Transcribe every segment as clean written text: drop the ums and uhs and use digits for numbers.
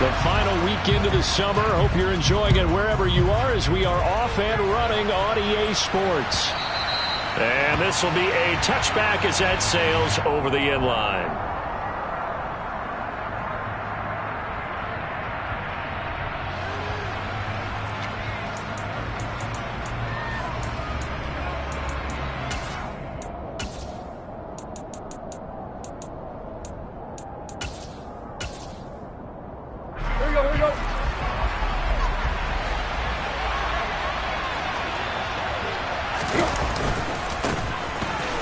The final weekend of the summer. Hope you're enjoying it wherever you are as we are off and running on EA Sports. And this will be a touchback as that sails over the end line.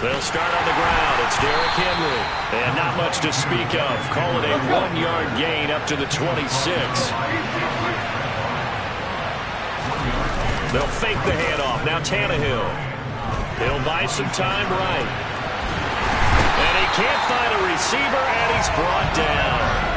They'll start on the ground. It's Derrick Henry. And not much to speak of. Call it a 1-yard gain up to the 26. They'll fake the handoff. Now Tannehill. He'll buy some time right. And he can't find a receiver, and he's brought down.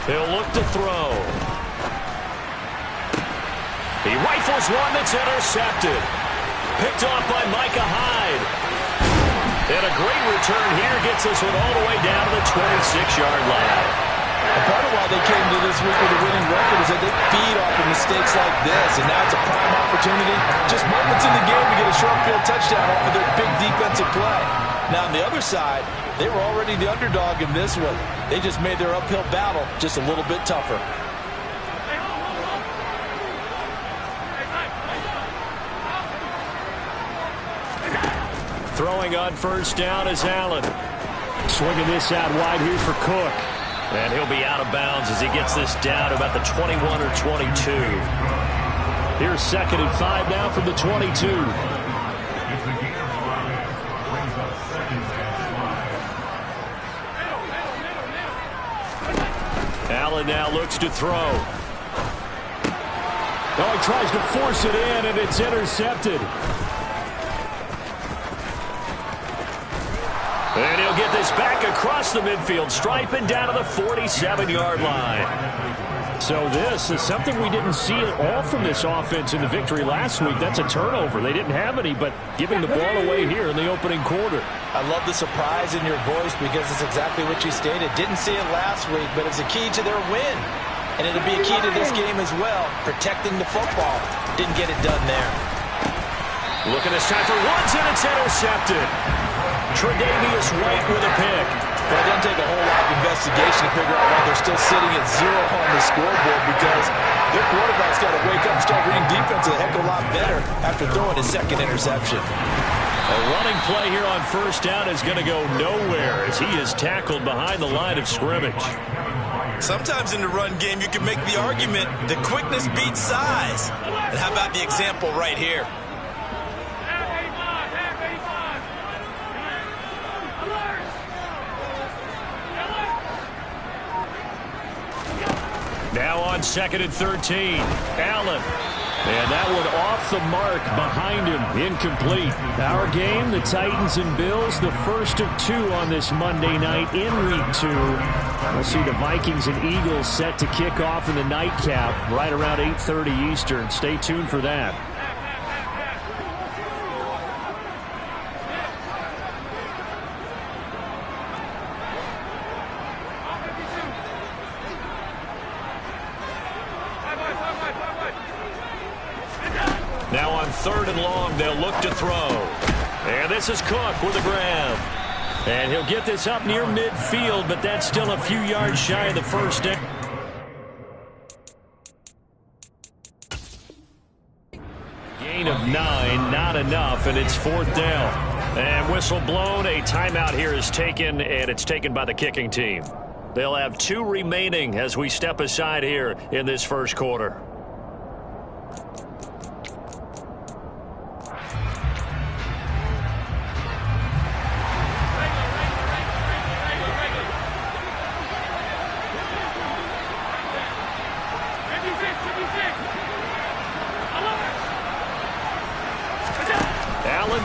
He'll look to throw. He rifles one that's intercepted. Picked off by Micah Hyde. And a great return here gets us one all the way down to the 26-yard line. Part of why they came to this week with a winning record is that they feed off of mistakes like this, and now it's a prime opportunity. Just moments in the game to get a short field touchdown off of their big defensive play. Now, on the other side, they were already the underdog in this one. They just made their uphill battle just a little bit tougher. Throwing on first down is Allen. Swinging this out wide here for Cook. And he'll be out of bounds as he gets this down to about the 21 or 22. Here's 2nd and 5 now from the 22. Allen now looks to throw. Oh, he tries to force it in, and it's intercepted. And he'll get this back across the midfield stripe and down to the 47-yard line. So this is something we didn't see at all from this offense in the victory last week. That's a turnover. They didn't have any, but giving the ball away here in the opening quarter. I love the surprise in your voice because it's exactly what you stated. Didn't see it last week, but it's a key to their win. And it'll be a key to this game as well, protecting the football. Didn't get it done there. Looking this time for Woods, and it's intercepted. Tre'Davious White with a pick. Well, it doesn't take a whole lot of investigation to figure out why they're still sitting at 0 on the scoreboard, because their quarterback's got to wake up and start reading defense a heck of a lot better after throwing his 2nd interception. A running play here on first down is going to go nowhere as he is tackled behind the line of scrimmage. Sometimes in the run game you can make the argument that quickness beats size. And how about the example right here? Now on 2nd and 13, Allen. And that one off the mark behind him, incomplete. Our game, the Titans and Bills, the first of 2 on this Monday night in Week 2. We'll see the Vikings and Eagles set to kick off in the nightcap right around 8:30 Eastern. Stay tuned for that. Now on 3rd and long, they'll look to throw. And this is Cook with a grab. And he'll get this up near midfield, but that's still a few yards shy of the first down. Gain of 9, not enough, and it's 4th down. And whistle blown, a timeout here is taken, and it's taken by the kicking team. They'll have 2 remaining as we step aside here in this first quarter.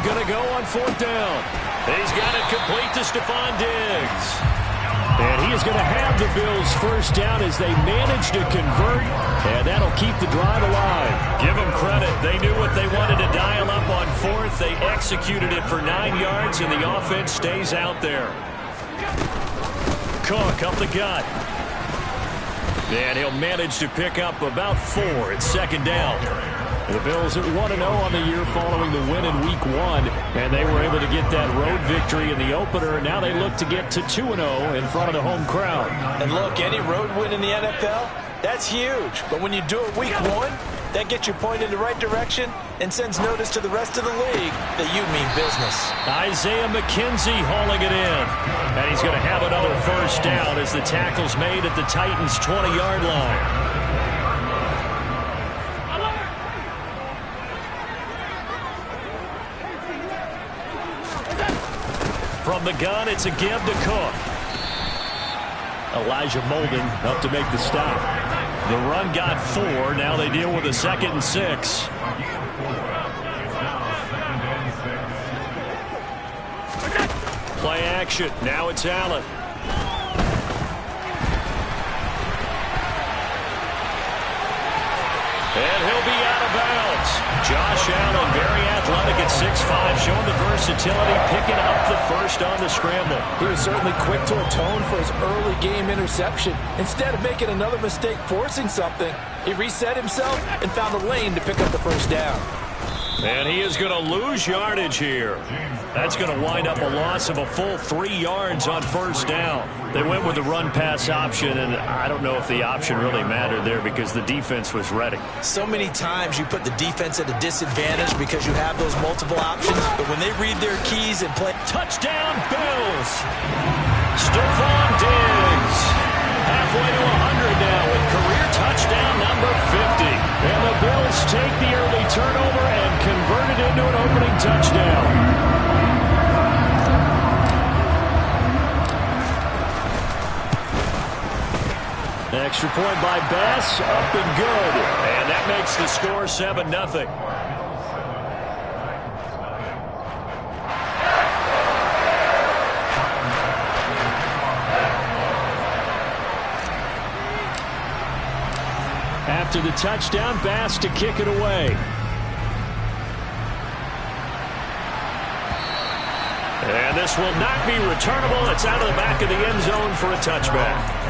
going to go on 4th down. He's got it complete to Stephon Diggs. And he is going to have the Bills first down as they manage to convert, and that'll keep the drive alive. Give them credit. They knew what they wanted to dial up on 4th. They executed it for 9 yards, and the offense stays out there. Cook up the gut. And he'll manage to pick up about 4 at 2nd down. The Bills at 1-0 on the year following the win in Week 1, and they were able to get that road victory in the opener, and now they look to get to 2-0 in front of the home crowd. And look, any road win in the NFL, that's huge. But when you do it Week 1, that gets you pointed in the right direction and sends notice to the rest of the league that you mean business. Isaiah McKenzie hauling it in. And he's going to have another first down as the tackle's made at the Titans' 20-yard line. From the gun, it's a give to Cook. Elijah Molden up to make the stop. The run got 4. Now they deal with a 2nd and 6. Play action. Now it's Allen. And he'll be out of bounds. Josh Allen, very athletic at 6'5", showing the versatility, picking up the first on the scramble. He was certainly quick to atone for his early game interception. Instead of making another mistake forcing something, he reset himself and found a lane to pick up the first down. And he is going to lose yardage here. That's going to wind up a loss of a full 3 yards on first down. They went with the run-pass option, and I don't know if the option really mattered there because the defense was ready. So many times you put the defense at a disadvantage because you have those multiple options, but when they read their keys and play... Touchdown, Bills! Stephon Diggs! Halfway to 100 now with career touchdown number 50. And the Bills take the early turnover and convert it into an opening touchdown. Extra point by Bass, up and good. And that makes the score 7-0. After the touchdown, Bass to kick it away. And this will not be returnable. It's out of the back of the end zone for a touchback.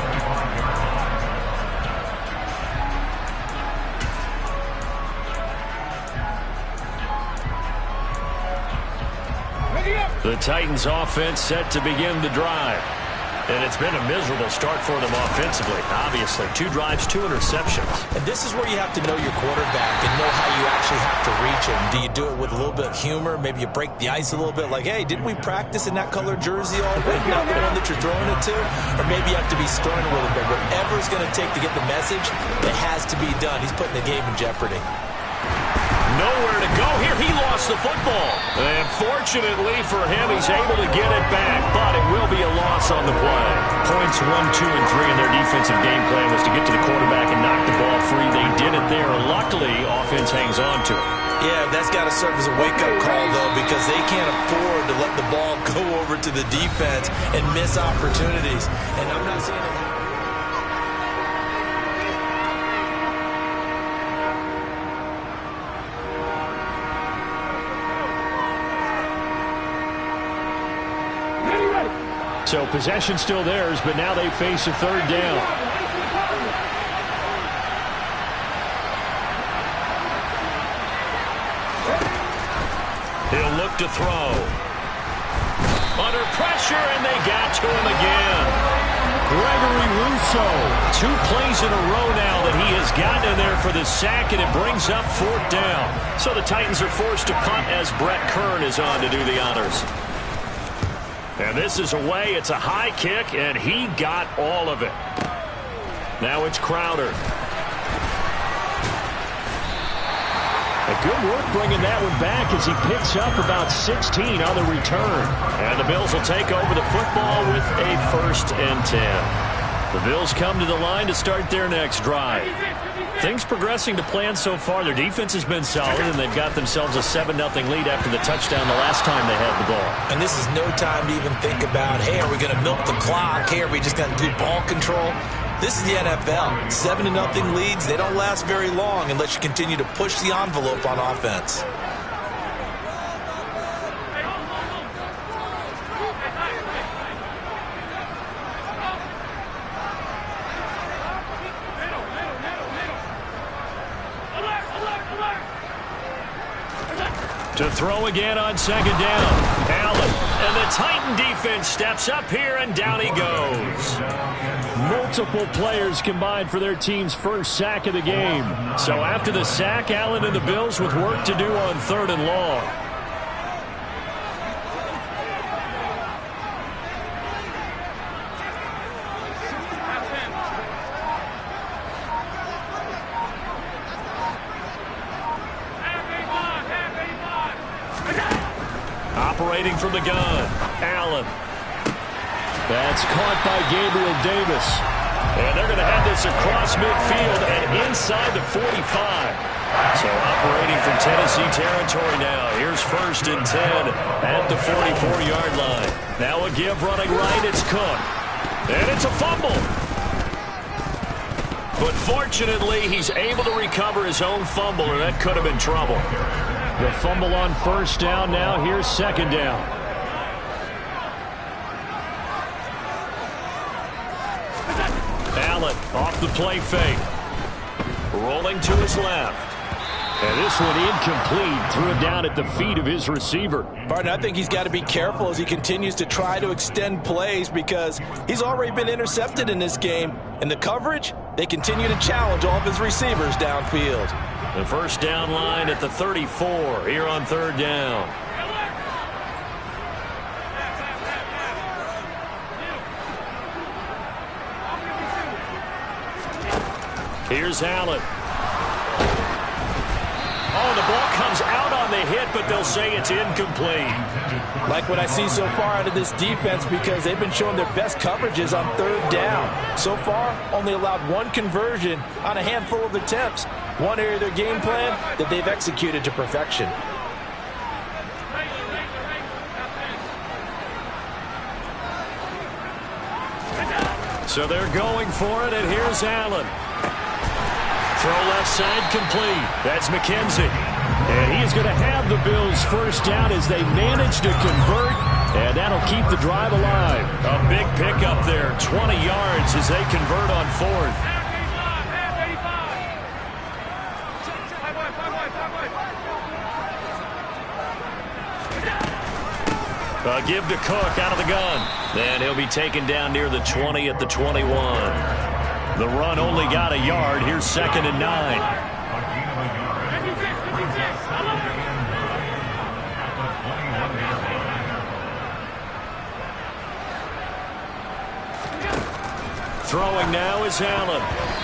The Titans offense set to begin the drive. And it's been a miserable start for them offensively. Obviously, 2 drives, 2 interceptions. And this is where you have to know your quarterback and know how you actually have to reach him. Do you do it with a little bit of humor? Maybe you break the ice a little bit like, hey, didn't we practice in that color jersey already? Not the one that you're throwing it to? Or maybe you have to be stern a little bit. Whatever it's going to take to get the message, it has to be done. He's putting the game in jeopardy. Nowhere to go here. He lost the football. And fortunately for him, he's able to get it back. But it will be a loss on the play. Points 1, 2, and 3 in their defensive game plan was to get to the quarterback and knock the ball free. They did it there. Luckily, offense hangs on to it. Yeah, that's got to serve as a wake-up call, though, because they can't afford to let the ball go over to the defense and miss opportunities. And I'm not saying it. So possession still theirs, but now they face a 3rd down. He'll look to throw. Under pressure, and they got to him again. Gregory Rousseau. 2 plays in a row now that he has gotten in there for the sack, and it brings up 4th down. So the Titans are forced to punt as Brett Kern is on to do the honors. And this is away. It's a high kick, and he got all of it. Now it's Crowder. A good work bringing that one back as he picks up about 16 on the return. And the Bills will take over the football with a 1st and 10. The Bills come to the line to start their next drive. Things progressing to plan so far. Their defense has been solid, and they've got themselves a 7-0 lead after the touchdown the last time they had the ball. And this is no time to even think about, hey, are we going to milk the clock? Hey, are we just going to do ball control? This is the NFL. 7-0 leads, they don't last very long unless you continue to push the envelope on offense. To throw again on second down. Allen. And the Titan defense steps up here, and down he goes. Multiple players combined for their team's first sack of the game. So after the sack, Allen and the Bills with work to do on 3rd and long. Operating from the gun, Allen. That's caught by Gabriel Davis. And they're going to have this across midfield and inside the 45. So operating from Tennessee territory now. Here's 1st and 10 at the 44-yard line. Now a give running right, it's Cook. And it's a fumble. But fortunately, he's able to recover his own fumble, or that could have been trouble. The fumble on 1st down. Now here's 2nd down. Allen off the play fake. Rolling to his left. And this one incomplete. Threw it down at the feet of his receiver. Barton, I think he's got to be careful as he continues to try to extend plays because he's already been intercepted in this game. And the coverage, they continue to challenge all of his receivers downfield. The 1st down line at the 34 here on 3rd down. Here's Allen. Oh, the ball comes out on the hit, but they'll say it's incomplete. Like what I see so far out of this defense because they've been showing their best coverages on 3rd down. So far, only allowed 1 conversion on a handful of attempts. One area of their game plan that they've executed to perfection. So they're going for it, and here's Allen. Throw left side complete. That's McKenzie. And he is going to have the Bills 1st down as they manage to convert, and that'll keep the drive alive. A big pickup there, 20 yards as they convert on 4th. Give to Cook out of the gun. And he'll be taken down near the 20 at the 21. The run only got a yard. Here's 2nd and 9. Throwing now is Allen.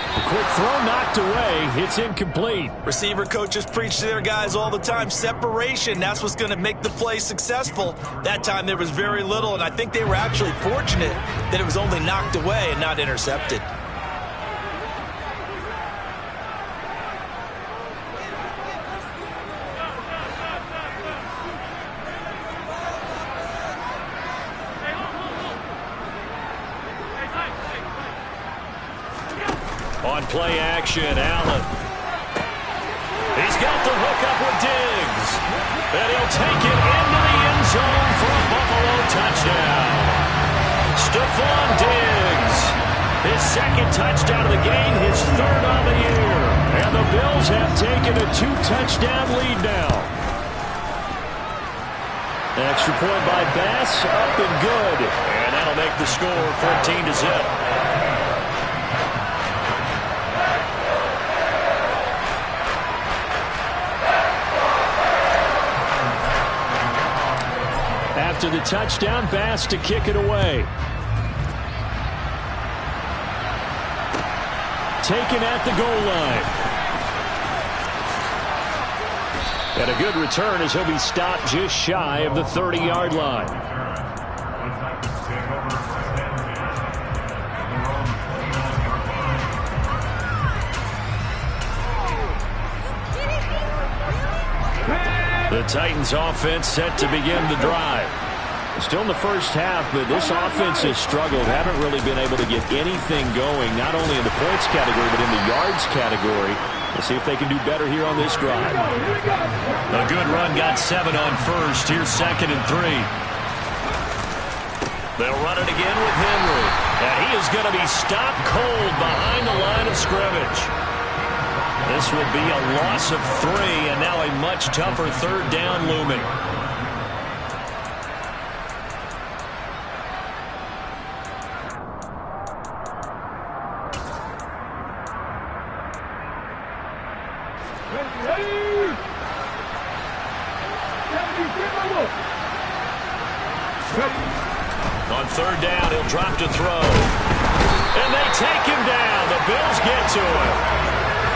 A quick throw knocked away. It's incomplete. Receiver coaches preach to their guys all the time. Separation, that's what's going to make the play successful. That time there was very little, and I think they were actually fortunate that it was only knocked away and not intercepted. On play action, Allen. He's got the hook up with Diggs. And he'll take it into the end zone for a Buffalo touchdown. Stephon Diggs. His 2nd touchdown of the game, his 3rd on the year. And the Bills have taken a 2-touchdown lead now. Extra point by Bass, up and good. And that'll make the score 14-0. After the touchdown, Bass to kick it away. Taken at the goal line. And a good return as he'll be stopped just shy of the 30-yard line. The Titans offense set to begin the drive. Still in the first half, but this offense has struggled. Haven't really been able to get anything going, not only in the points category, but in the yards category. We'll see if they can do better here on this drive. A good run, got 7 on first. Here's 2nd and 3. They'll run it again with Henry. And he is going to be stopped cold behind the line of scrimmage. This will be a loss of 3, and now a much tougher 3rd down looming. On 3rd down, he'll drop to throw. And they take him down. The Bills get to him.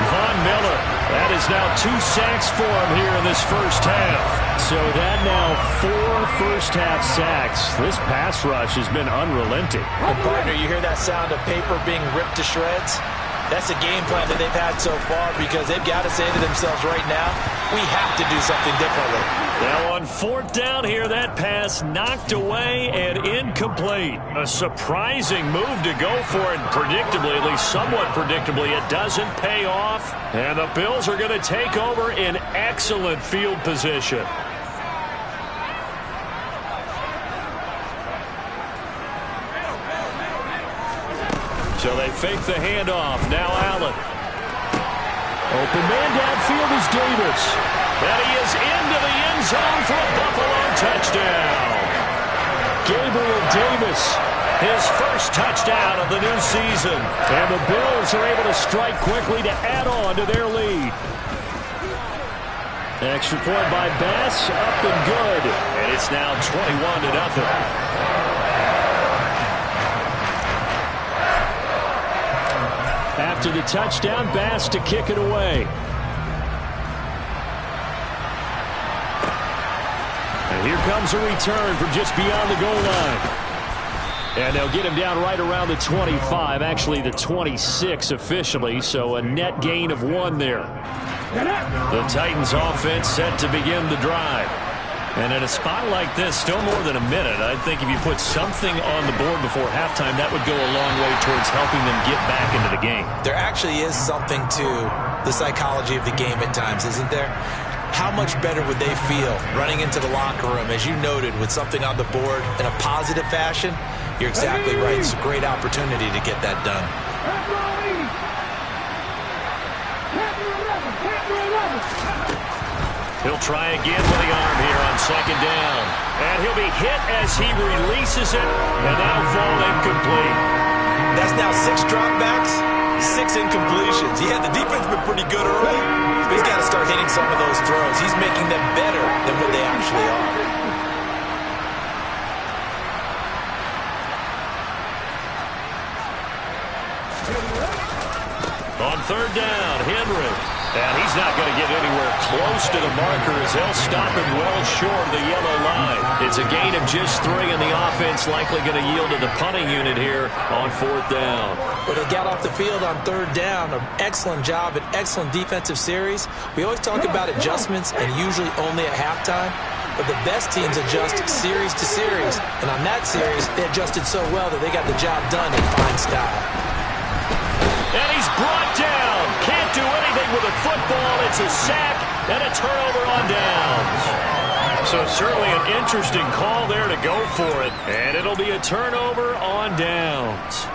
Von Miller, that is now 2 sacks for him here in this first half. So that now 4 first-half sacks. This pass rush has been unrelenting. And partner, you hear that sound of paper being ripped to shreds? That's a game plan that they've had so far because they've got to say to themselves right now, we have to do something differently. Now on 4th down here, that pass knocked away and incomplete. A surprising move to go for it, and predictably, at least somewhat predictably, it doesn't pay off. And the Bills are going to take over in excellent field position. So they fake the handoff. Now Allen. Open man downfield is Davis. And he is into the end zone for a Buffalo touchdown. Gabriel Davis, his first touchdown of the new season. And the Bills are able to strike quickly to add on to their lead. Extra point by Bass, up and good. And it's now 21-0. After the touchdown, Bass to kick it away. And here comes a return from just beyond the goal line. And they'll get him down right around the 25, actually the 26 officially, so a net gain of 1 there. The Titans offense set to begin the drive. And in a spot like this, still more than a minute, I think if you put something on the board before halftime, that would go a long way towards helping them get back into the game. There actually is something to the psychology of the game at times, isn't there? How much better would they feel running into the locker room, as you noted, with something on the board in a positive fashion? You're exactly right. It's a great opportunity to get that done. He'll try again with the arm here on 2nd down. And he'll be hit as he releases it, and that'll fall incomplete. That's now 6 dropbacks, 6 incompletions. Yeah, the defense has been pretty good early, but he's got to start hitting some of those throws. He's making them better than what they actually are. On 3rd down, Henry. And he's not going to get anywhere close to the marker as they'll stop him well short of the yellow line. It's a gain of just 3, and the offense likely going to yield to the punting unit here on 4th down. But they got off the field on 3rd down. An excellent job, an excellent defensive series. We always talk about adjustments, and usually only at halftime. But the best teams adjust series to series. And on that series, they adjusted so well that they got the job done in fine style. And he's brought down. Can't do anything with a football. It's a sack and a turnover on downs. So certainly an interesting call there to go for it. And it'll be a turnover on downs.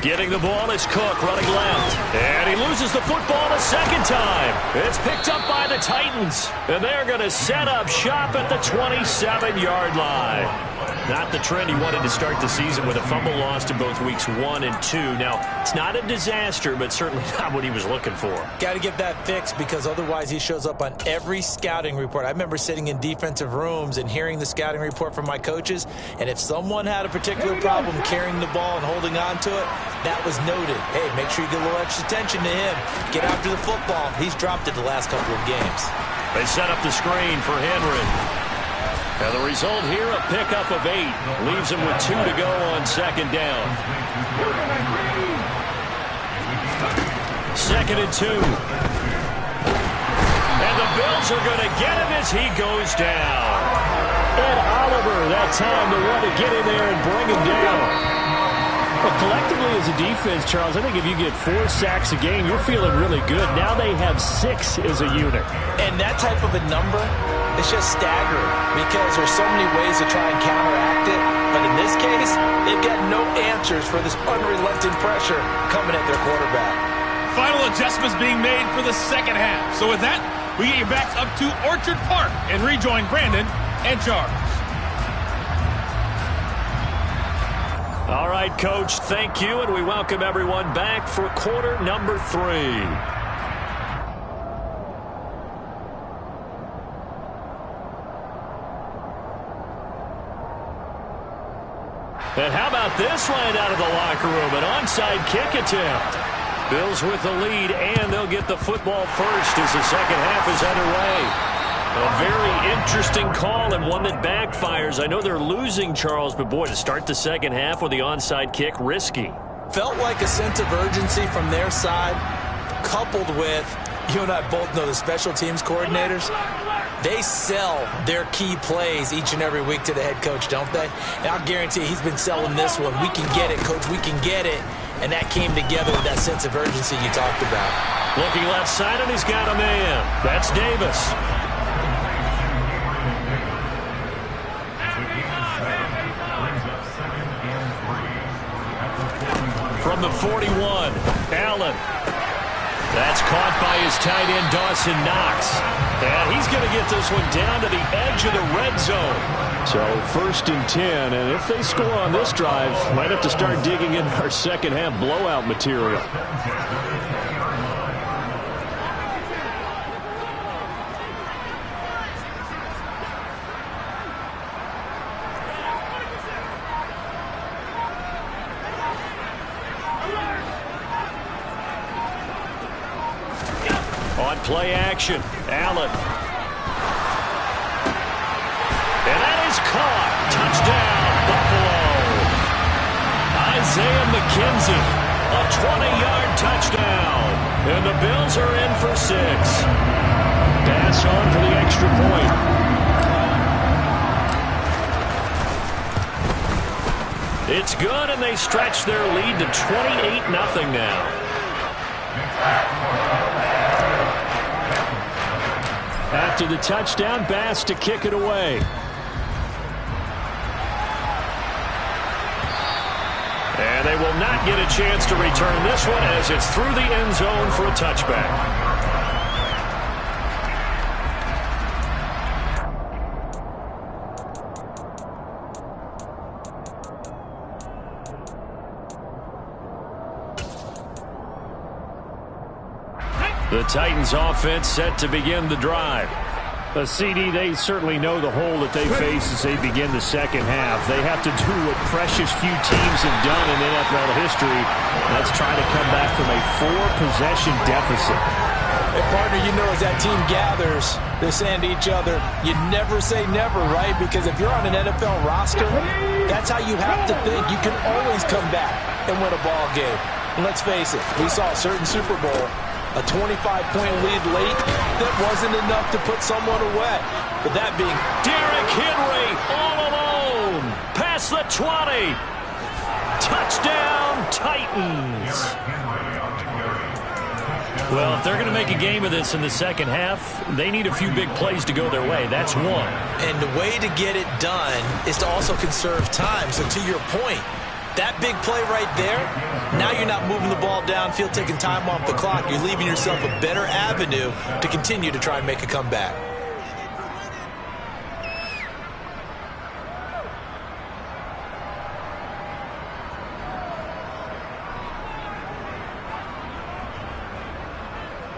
Getting the ball is Cook running left. And he loses the football a 2nd time. It's picked up by the Titans. And they're going to set up shop at the 27-yard line. Not the trend he wanted to start the season with a fumble lost in both weeks 1 and 2. Now, it's not a disaster, but certainly not what he was looking for. Got to get that fixed because otherwise he shows up on every scouting report. I remember sitting in defensive rooms and hearing the scouting report from my coaches, and if someone had a particular problem carrying the ball and holding on to it, that was noted. Hey, make sure you get a little extra attention to him. Get after the football. He's dropped it the last couple of games. They set up the screen for Henry. And the result here, a pickup of 8. Leaves him with 2 to go on 2nd down. 2nd and 2. And the Bills are going to get him as he goes down. Ed Oliver, that time, the one to get in there and bring him down. Well, collectively as a defense, Charles, I think if you get 4 sacks a game, you're feeling really good. Now they have 6 as a unit. And that type of a number, it's just staggering because there's so many ways to try and counteract it. But in this case, they've got no answers for this unrelenting pressure coming at their quarterback. Final adjustments being made for the second half. So with that, we get you back up to Orchard Park and rejoin Brandon and Charles. All right, Coach, thank you, and we welcome everyone back for quarter number 3. And how about this line out of the locker room? An onside kick attempt. Bills with the lead, and they'll get the football first as the second half is underway. A very interesting call and one that backfires. I know they're losing, Charles, but boy, to start the second half with the onside kick, risky. Felt like a sense of urgency from their side, coupled with, you and I both know the special teams coordinators, they sell their key plays each and every week to the head coach, don't they? And I'll guarantee he's been selling this one. We can get it, coach, we can get it. And that came together with that sense of urgency you talked about. Looking left side, and he's got a man. That's Davis. From the 41, Allen. That's caught by his tight end, Dawson Knox. And he's going to get this one down to the edge of the red zone. So 1st and 10, and if they score on this drive, might have to start digging in our second half blowout material. On play action, Allen. And that is caught. Touchdown, Buffalo. Isaiah McKenzie, a 20-yard touchdown. And the Bills are in for 6. Pass on for the extra point. It's good, and they stretch their lead to 28-0 now. After the touchdown, Bass to kick it away. And they will not get a chance to return this one as it's through the end zone for a touchback. The Titans offense set to begin the drive. CD, they certainly know the hole that they face as they begin the second half. They have to do what precious few teams have done in NFL history. That's try to come back from a 4-possession deficit. Hey, partner, you know as that team gathers, they're saying to each other, you never say never, right? Because if you're on an NFL roster, that's how you have to think. You can always come back and win a ball game. And let's face it, we saw a certain Super Bowl, a 25-point lead late, that wasn't enough to put someone away. But that being Derrick Henry all alone. Past the 20. Touchdown, Titans. Well, if they're going to make a game of this in the second half, they need a few big plays to go their way. That's one. And the way to get it done is to also conserve time. So to your point, that big play right there, now you're not moving the ball downfield, taking time off the clock. You're leaving yourself a better avenue to continue to try and make a comeback.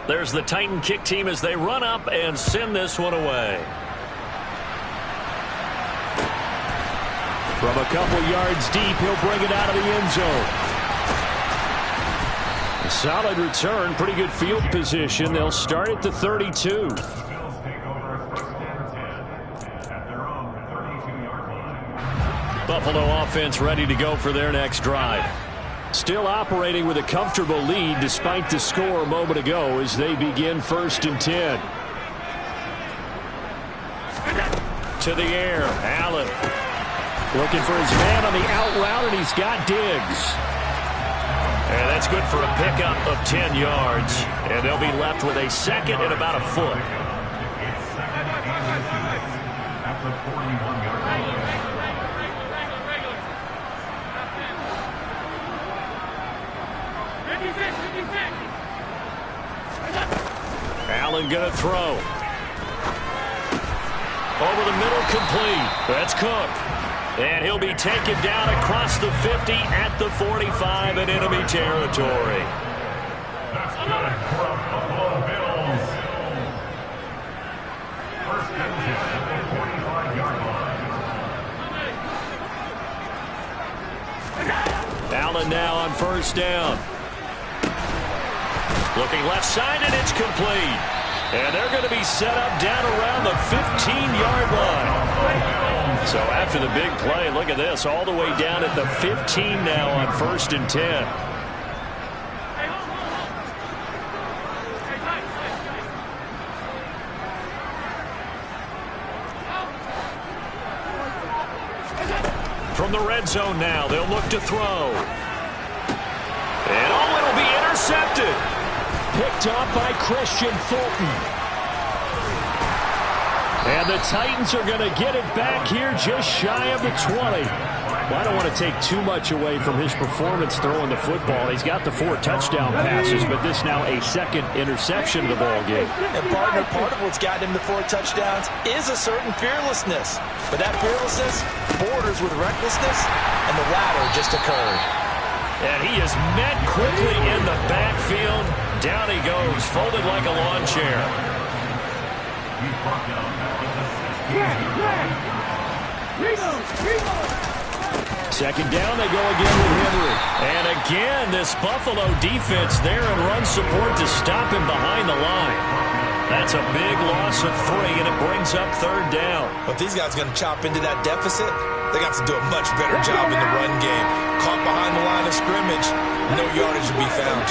There's the Titan kick team as they run up and send this one away. From a couple yards deep, he'll bring it out of the end zone. A solid return, pretty good field position. They'll start at the 32. Buffalo offense ready to go for their next drive. Still operating with a comfortable lead despite the score a moment ago as they begin 1st and 10. To the air, Allen. Looking for his man on the out route, and he's got Diggs. And that's good for a pickup of 10 yards. And they'll be left with a second and about a foot. Allen going to throw. Over the middle, complete. That's Cook. And he'll be taken down across the 50 at the 45 in enemy territory. That's good for a Buffalo Bills. First and 10 at the 45-yard line. Allen now on 1st down. Looking left side, and it's complete. And they're going to be set up down around the 15-yard line. So after the big play, look at this, all the way down at the 15 now on 1st and 10. From the red zone now, they'll look to throw. And it'll be intercepted. Picked up by Christian Fulton. And the Titans are going to get it back here just shy of the 20. Well, I don't want to take too much away from his performance throwing the football. He's got the 4 touchdown passes, but this now a second interception of the ball game. And partner, part of what's gotten him the 4 touchdowns is a certain fearlessness. But that fearlessness borders with recklessness, and the latter just occurred. And he is met quickly in the backfield. Down he goes, folded like a lawn chair. Second down, they go again with Henry. And again, this Buffalo defense there in run support to stop him behind the line. That's a big loss of 3, and it brings up 3rd down. But these guys are going to chop into that deficit. They got to do a much better job in the run game. Caught behind the line of scrimmage, no yardage to be found.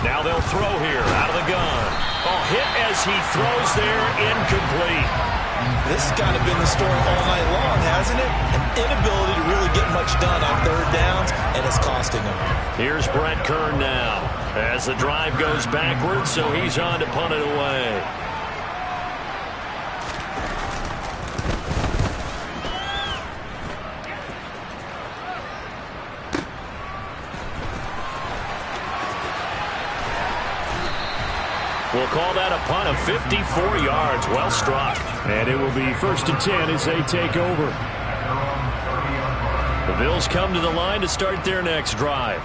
Now they'll throw here out of the gun. Oh, hit as he throws there, incomplete. This has kind of been the story all night long, hasn't it? An inability to really get much done on 3rd downs, and it's costing them. Here's Brett Kern now as the drive goes backwards, so he's on to punt it away. We'll call that a punt of 54 yards. Well struck. And it will be 1st and 10 as they take over. The Bills come to the line to start their next drive.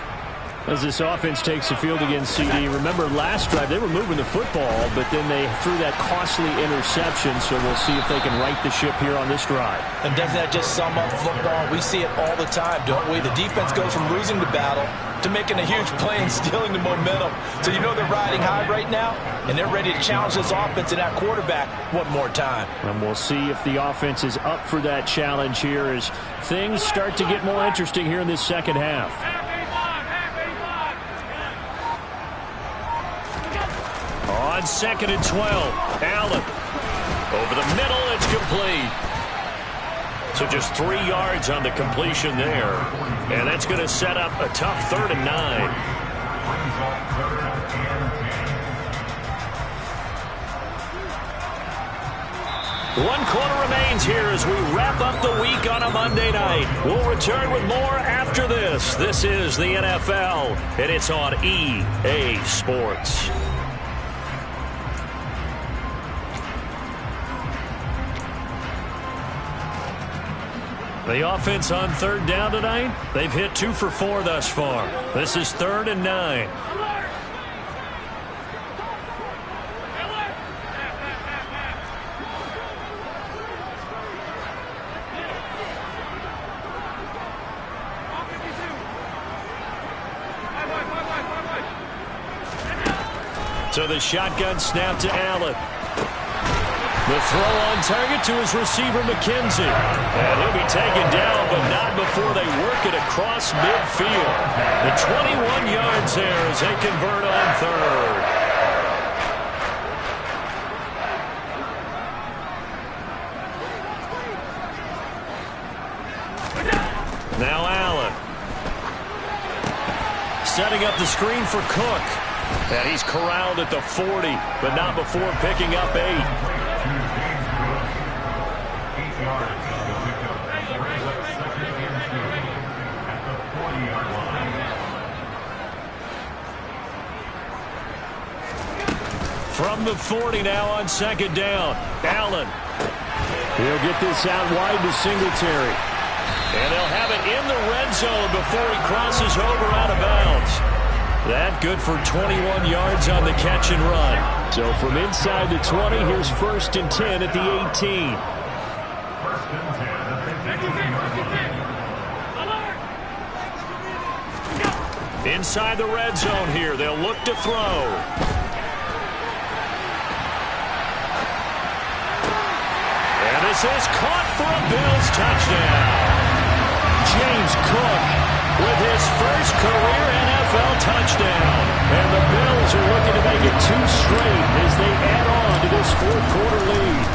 As this offense takes the field against CD, remember last drive they were moving the football, but then they threw that costly interception, so we'll see if they can right the ship here on this drive. And doesn't that just sum up football? We see it all the time, don't we? The defense goes from losing the battle to making a huge play and stealing the momentum. So you know they're riding high right now, and they're ready to challenge this offense and that quarterback one more time. And we'll see if the offense is up for that challenge here as things start to get more interesting here in this second half. On 2nd and 12, Allen. Over the middle, it's complete. So just 3 yards on the completion there. And that's going to set up a tough 3rd and 9. One quarter remains here as we wrap up the week on a Monday night. We'll return with more after this. This is the NFL, and it's on EA Sports. The offense on 3rd down tonight, they've hit 2 for 4 thus far. This is 3rd and 9. So the shotgun snap to Allen. The throw on target to his receiver, McKenzie. And he'll be taken down, but not before they work it across midfield. The 21 yards there as they convert on third. Now Allen. Setting up the screen for Cook. And he's corralled at the 40, but not before picking up 8. From the 40 now on second down. Allen. He'll get this out wide to Singletary. And they'll have it in the red zone before he crosses over out of bounds. That good for 21 yards on the catch and run. So from inside the 20, here's 1st and 10 at the 18. Inside the red zone here, they'll look to throw. And this is caught for a Bills touchdown. James Cook with his first career NFL touchdown. And the Bills are looking to make it 2 straight as they add on to this 4th quarter lead.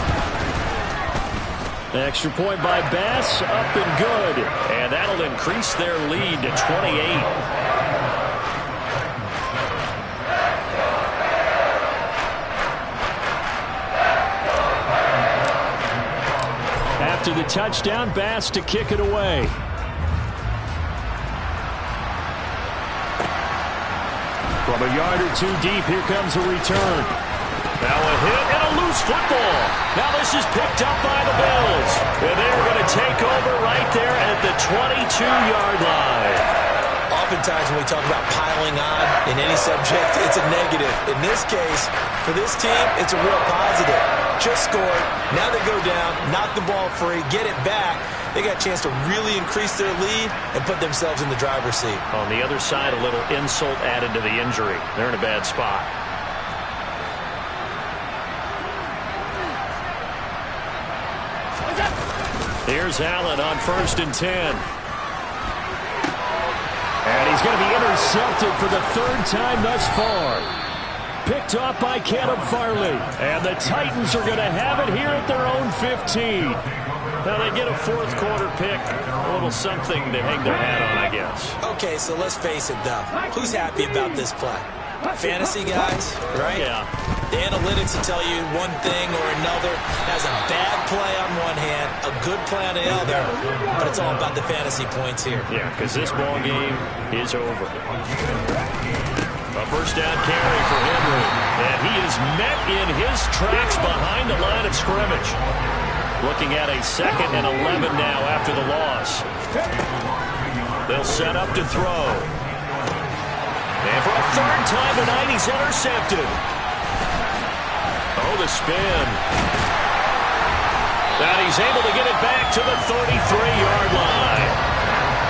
Extra point by Bass, up and good. And that'll increase their lead to 28. After the touchdown, Bass to kick it away. From a yard or 2 deep, here comes a return. Now a hit and a loose football. Now this is picked up by the Bills. And they're going to take over right there at the 22-yard line. Oftentimes when we talk about piling on in any subject, it's a negative. In this case, for this team, it's a real positive. Just scored. Now they go down, knock the ball free, get it back. They got a chance to really increase their lead and put themselves in the driver's seat. On the other side, a little insult added to the injury. They're in a bad spot. Here's Allen on 1st and 10. And he's going to be intercepted for the 3rd time thus far. Picked off by Caleb Farley. And the Titans are going to have it here at their own 15. Now they get a 4th quarter pick. A little something to hang their hat on, I guess. Okay, so let's face it, though. Who's happy about this play? Fantasy guys, right? Yeah. The analytics will tell you one thing or another. Has a bad play on one hand, a good play on the other, but it's all about the fantasy points here. Yeah, because this ball game is over. A 1st down carry for Henry. And he is met in his tracks behind the line of scrimmage. Looking at a 2nd and 11 now after the loss. They'll set up to throw. And for a 3rd time tonight, he's intercepted. Oh, the spin. And he's able to get it back to the 33-yard line.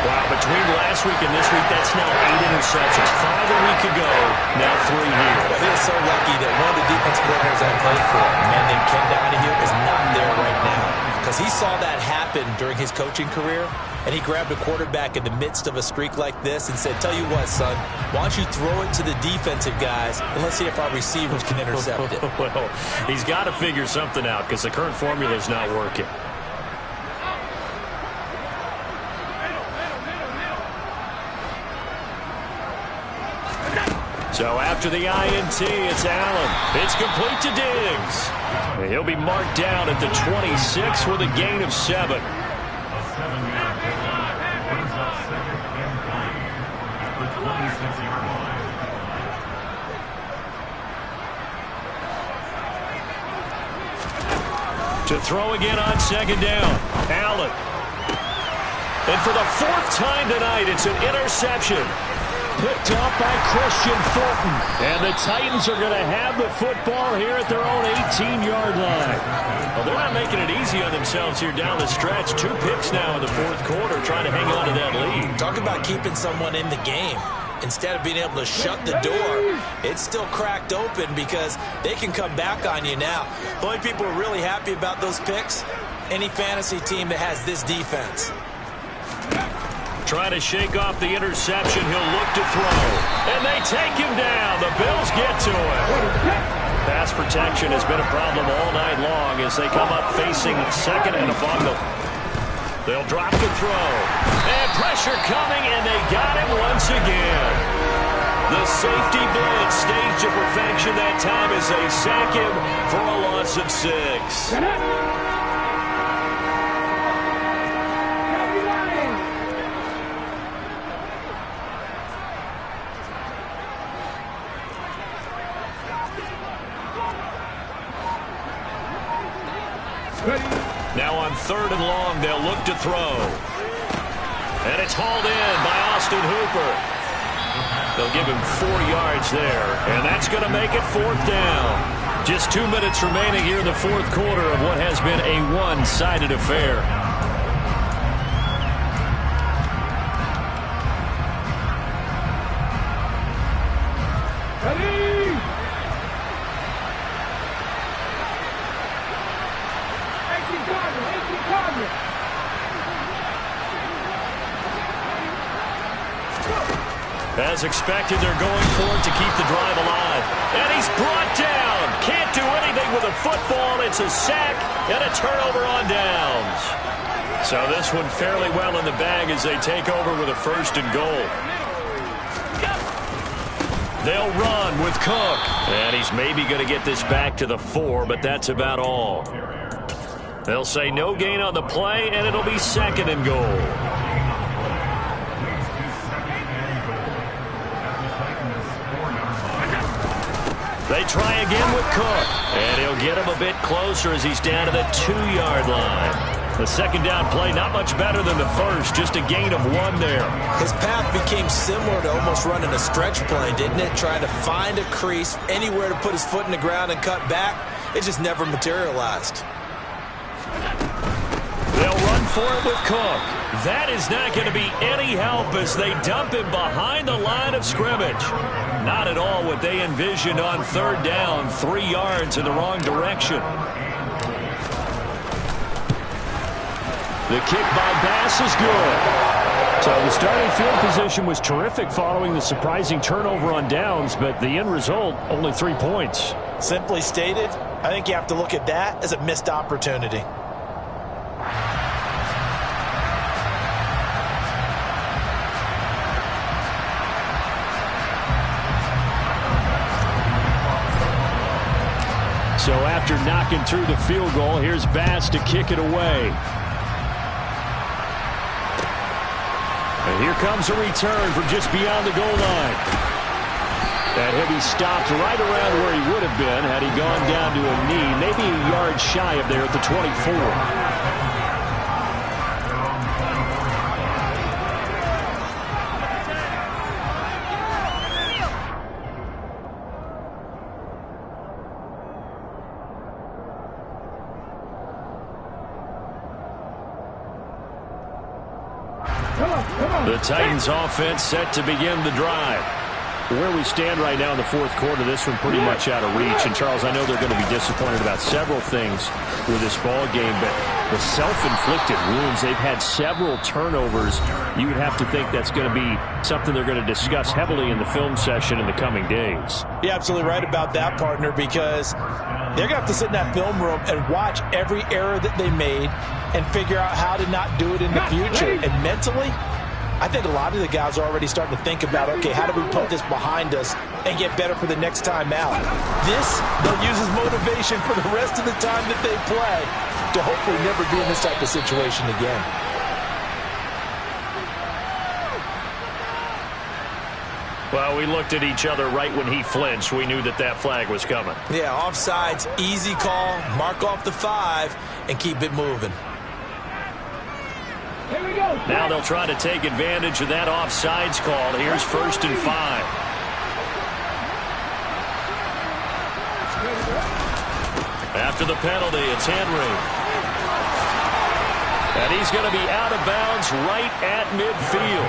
Wow, between last week and this week, that's now 8 interceptions. 5 a week ago, now 3 here. Well, he is so lucky that one of the defensive coordinators I played for, a man named Ken Donahue, is not there right now. Because he saw that happen during his coaching career, and he grabbed a quarterback in the midst of a streak like this and said, tell you what, son, why don't you throw it to the defensive guys, and let's see if our receivers can intercept it. Well, he's got to figure something out because the current formula is not working. So after the INT, it's Allen. It's complete to Diggs. He'll be marked down at the 26 with a gain of 7. To throw again on 2nd down. Allen. And for the 4th time tonight, it's an interception. Picked up by Christian Fulton. And the Titans are going to have the football here at their own 18-yard line. Well, they're not making it easy on themselves here down the stretch. 2 picks now in the 4th quarter trying to hang on to that lead. Talk about keeping someone in the game. instead of being able to shut the door, it's still cracked open because they can come back on you now. The only people who are really happy about those picks, any fantasy team that has this defense. Trying to shake off the interception. He'll look to throw. And they take him down. The Bills get to him. Pass protection has been a problem all night long as they come up facing second and a bungle. They'll drop the throw. And pressure coming, and they got him once again. The safety blitz staged to perfection that time as they sack him for a loss of 6. Now on 3rd and long, they'll look to throw. And it's hauled in by Austin Hooper. They'll give him 4 yards there, and that's going to make it 4th down. Just 2 minutes remaining here in the 4th quarter of what has been a one-sided affair. As expected, they're going for it to keep the drive alive. And he's brought down. Can't do anything with a football. It's a sack and a turnover on downs. So this one fairly well in the bag as they take over with a 1st and goal. They'll run with Cook. And he's maybe going to get this back to the 4, but that's about all. They'll say no gain on the play, and it'll be 2nd and goal. They try again with Cook, and he'll get him a bit closer as he's down to the 2-yard line. The 2nd down play, not much better than the first, just a gain of 1 there. His path became similar to almost running a stretch play, didn't it? Trying to find a crease, anywhere to put his foot in the ground and cut back. It just never materialized. They'll run for it with Cook. That is not going to be any help as they dump him behind the line of scrimmage. Not at all what they envisioned on 3rd down, 3 yards in the wrong direction. The kick by Bass is good. So the starting field position was terrific following the surprising turnover on downs, but the end result, only 3 points. Simply stated, I think you have to look at that as a missed opportunity. So after knocking through the field goal, here's Bass to kick it away. And here comes a return from just beyond the goal line. And he'll be stopped right around where he would have been had he gone down to a knee, maybe a yard shy of there at the 24. The Titans offense set to begin the drive. Where we stand right now in the 4th quarter, this one pretty much out of reach. And, Charles, I know they're going to be disappointed about several things with this ball game, but the self-inflicted wounds, they've had several turnovers. You would have to think that's going to be something they're going to discuss heavily in the film session in the coming days. You're absolutely right about that, partner, because they're going to have to sit in that film room and watch every error that they made and figure out how to not do it in the future. And mentally, I think a lot of the guys are already starting to think about, okay, how do we put this behind us and get better for the next time out? This, they'll use as motivation for the rest of the time that they play to hopefully never be in this type of situation again. Well, we looked at each other right when he flinched. We knew that that flag was coming. Yeah, offsides, easy call, mark off the 5, and keep it moving. Now they'll try to take advantage of that offsides call. Here's 1st and 5. After the penalty, it's Henry. And he's going to be out of bounds right at midfield.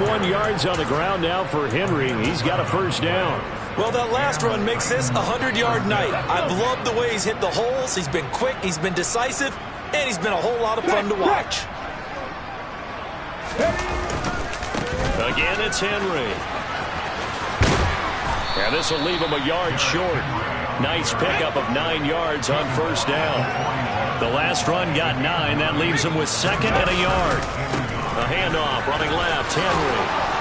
101 yards on the ground now for Henry. He's got a first down. Well, that last run makes this a 100-yard night. I've loved the way he's hit the holes. He's been quick, he's been decisive, and he's been a whole lot of fun to watch. Again, it's Henry. And this will leave him a yard short. Nice pickup of 9 yards on first down. The last run got 9. That leaves him with second and a yard. A handoff running left, Henry.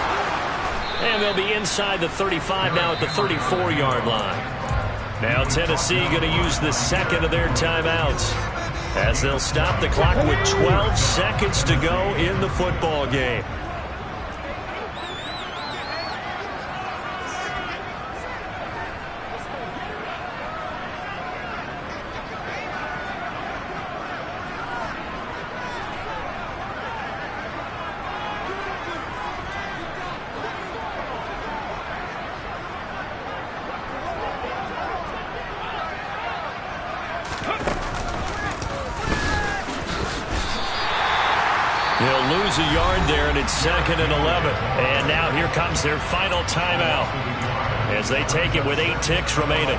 And they'll be inside the 35 now at the 34-yard line. Now Tennessee going to use the second of their timeouts as they'll stop the clock with 12 seconds to go in the football game. He'll lose a yard there, and it's second and 11. And now here comes their final timeout as they take it with 8 ticks remaining.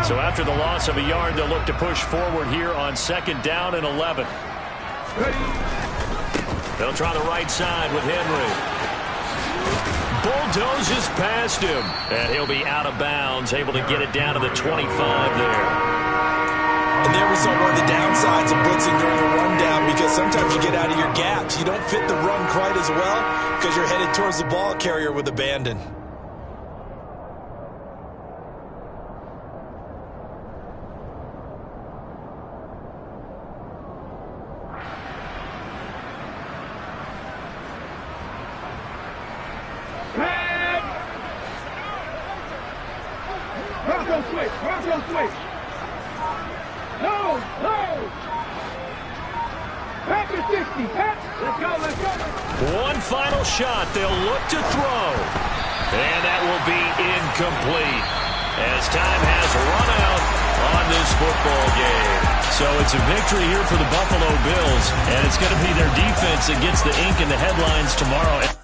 So after the loss of a yard, they'll look to push forward here on second down and 11. They'll try the right side with Henry. Bulldozes past him, and he'll be out of bounds, able to get it down to the 25 there. And there we saw one of the downsides of blitzing during a rundown, because sometimes you get out of your gaps. You don't fit the run quite as well because you're headed towards the ball carrier with abandon. One final shot. They'll look to throw. And that will be incomplete as time has run out on this football game. So it's a victory here for the Buffalo Bills, and it's going to be their defense that gets the ink in the headlines tomorrow.